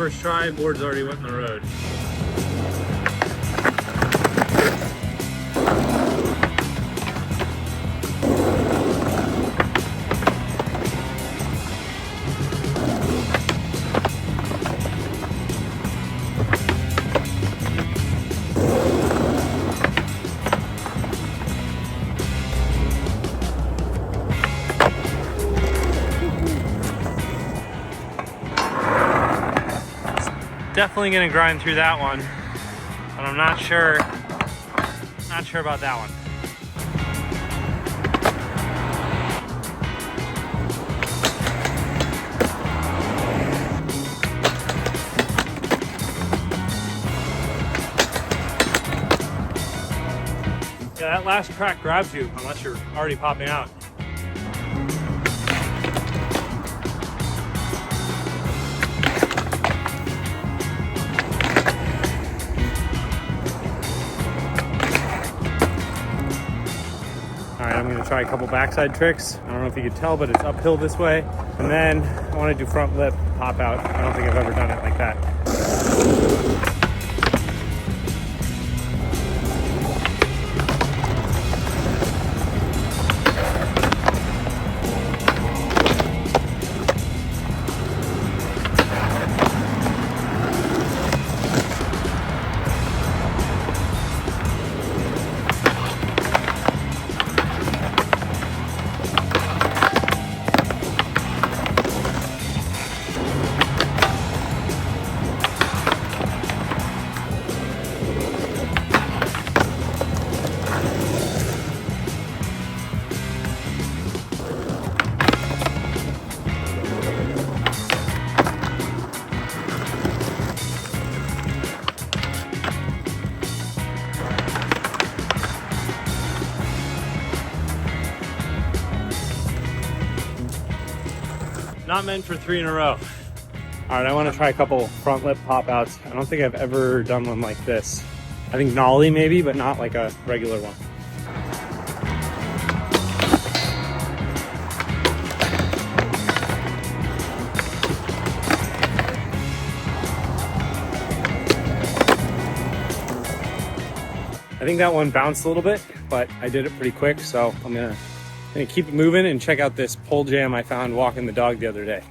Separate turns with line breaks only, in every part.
first try, board's already went in the road. Definitely gonna grind through that one, but I'm not sure about that one. Yeah, that last crack grabs you unless you're already popping out. I'm gonna try a couple backside tricks. I don't know if you can tell, but it's uphill this way. And then I wanna do front lip, pop out. I don't think I've ever done it like that. Not meant for 3 in a row. All right, I want to try a couple front lip pop outs. I don't think I've ever done one like this. I think nollie maybe, but not like a regular one. I think that one bounced a little bit, but I did it pretty quick, so I'm gonna keep it moving and check out this pole jam I found walking the dog the other day.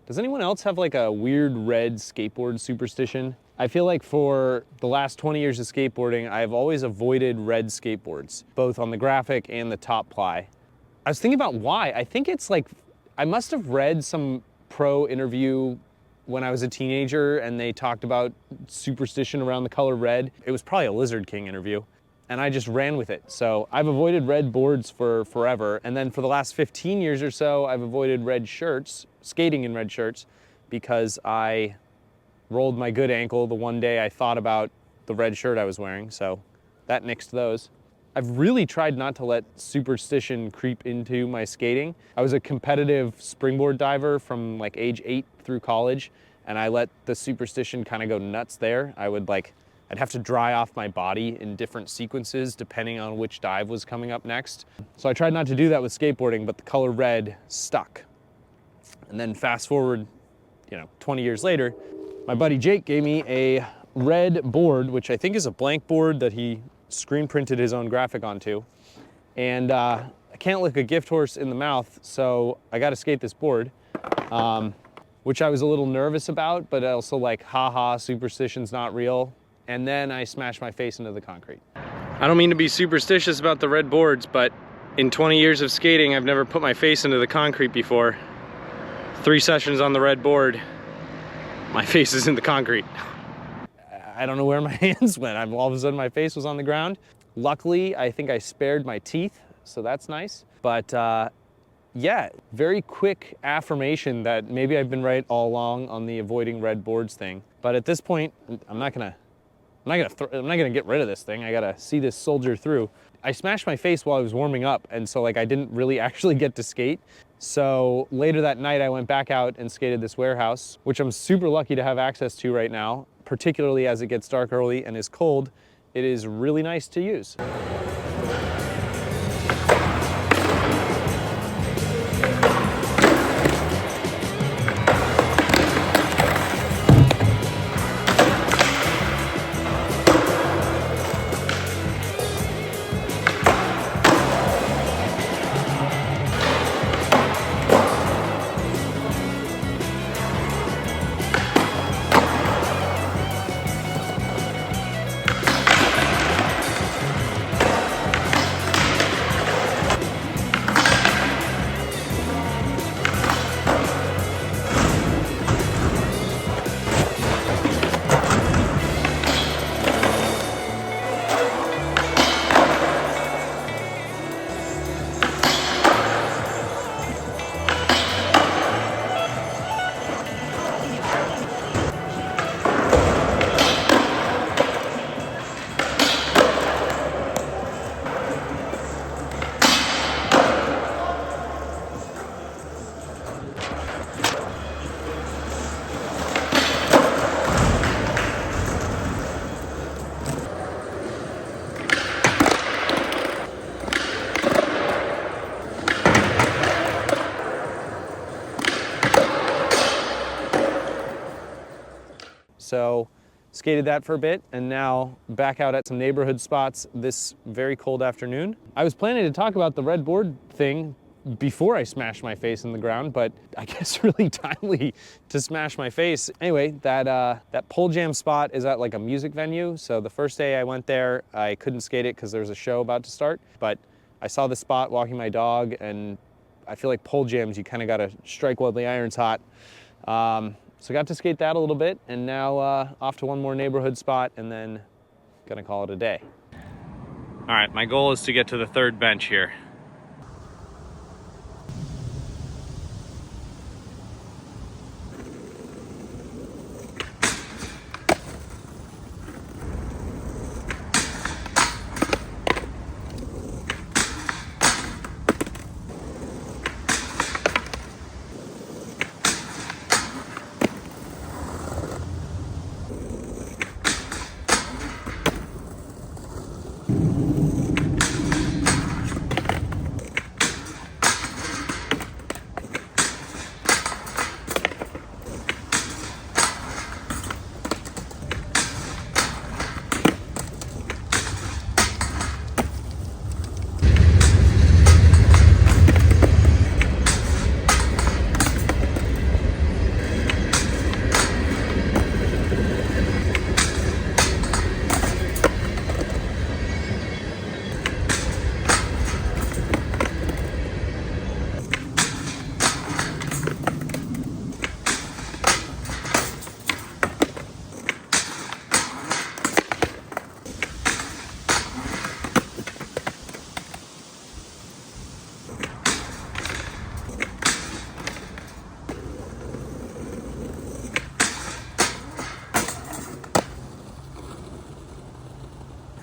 Does anyone else have like a weird red skateboard superstition? I feel like for the last 20 years of skateboarding, I've always avoided red skateboards, both on the graphic and the top ply. I was thinking about why. I think it's like, I must have read some pro interview when I was a teenager and they talked about superstition around the color red. It was probably a Lizard King interview. And I just ran with it. So I've avoided red boards for forever. And then for the last 15 years or so, I've avoided red shirts, skating in red shirts, because I rolled my good ankle the one day I thought about the red shirt I was wearing. So that nixed those. I've really tried not to let superstition creep into my skating. I was a competitive springboard diver from like age 8 through college, and I let the superstition kind of go nuts there. I'd have to dry off my body in different sequences depending on which dive was coming up next. So I tried not to do that with skateboarding, but the color red stuck. And then fast forward, 20 years later, my buddy Jake gave me a red board, which I think is a blank board that he screen printed his own graphic onto. And I can't look a gift horse in the mouth, so I got to skate this board, which I was a little nervous about, but also like, haha, superstition's not real. and then I smashed my face into the concrete. I don't mean to be superstitious about the red boards, but in 20 years of skating, I've never put my face into the concrete before. 3 sessions on the red board, my face is in the concrete. I don't know where my hands went. All of a sudden my face was on the ground. Luckily, I think I spared my teeth, so that's nice. But yeah, very quick affirmation that maybe I've been right all along on the avoiding red boards thing. But at this point, I'm not gonna get rid of this thing. I gotta see this soldier through. I smashed my face while I was warming up, and so like I didn't really actually get to skate. So later that night, I went back out and skated this warehouse, which I'm super lucky to have access to right now, particularly as it gets dark early and is cold. It is really nice to use. So skated that for a bit, and now back out at some neighborhood spots this very cold afternoon. I was planning to talk about the red board thing before I smashed my face in the ground, but I guess really timely to smash my face. Anyway, that pole jam spot is at like a music venue. So the first day I went there, I couldn't skate it because there was a show about to start, but I saw the spot walking my dog, and I feel like pole jams, you kind of got to strike while the iron's hot. So got to skate that a little bit, and now off to one more neighborhood spot, and then gonna call it a day. All right, my goal is to get to the 3rd bench here.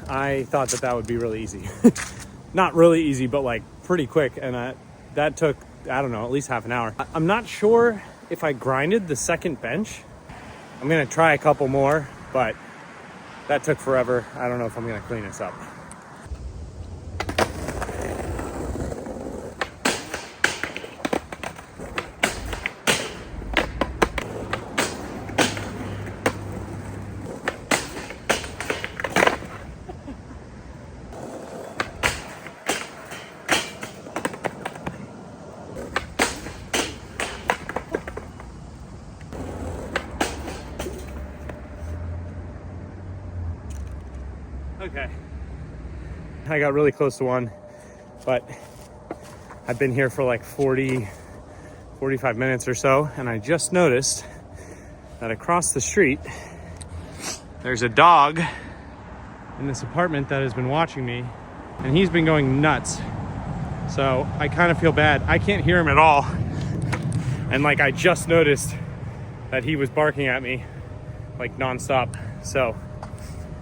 I thought that would be really easy. Not really easy, but like pretty quick. And that took, I don't know, at least half an hour. I'm not sure if I grinded the 2nd bench. I'm gonna try a couple more, but that took forever. I don't know if I'm gonna clean this up. Okay. I got really close to one, but I've been here for like 45 minutes or so, and I just noticed that across the street, there's a dog in this apartment that has been watching me, and he's been going nuts. So I kind of feel bad. I can't hear him at all. And like, I just noticed that he was barking at me like nonstop. So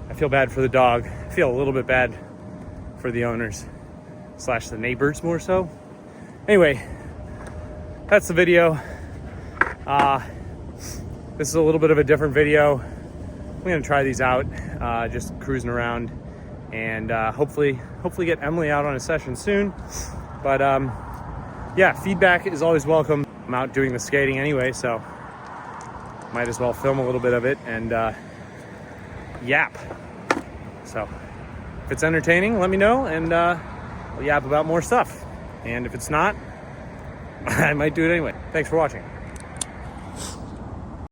I feel bad for the dog. I feel a little bit bad for the owners / the neighbors more so. Anyway, that's the video. This is a little bit of a different video. I'm gonna try these out, just cruising around, and hopefully get Emily out on a session soon. But yeah, feedback is always welcome. I'm out doing the skating anyway, so might as well film a little bit of it and yap. So if it's entertaining, let me know, and I'll yap about more stuff. And if it's not, I might do it anyway. Thanks for watching.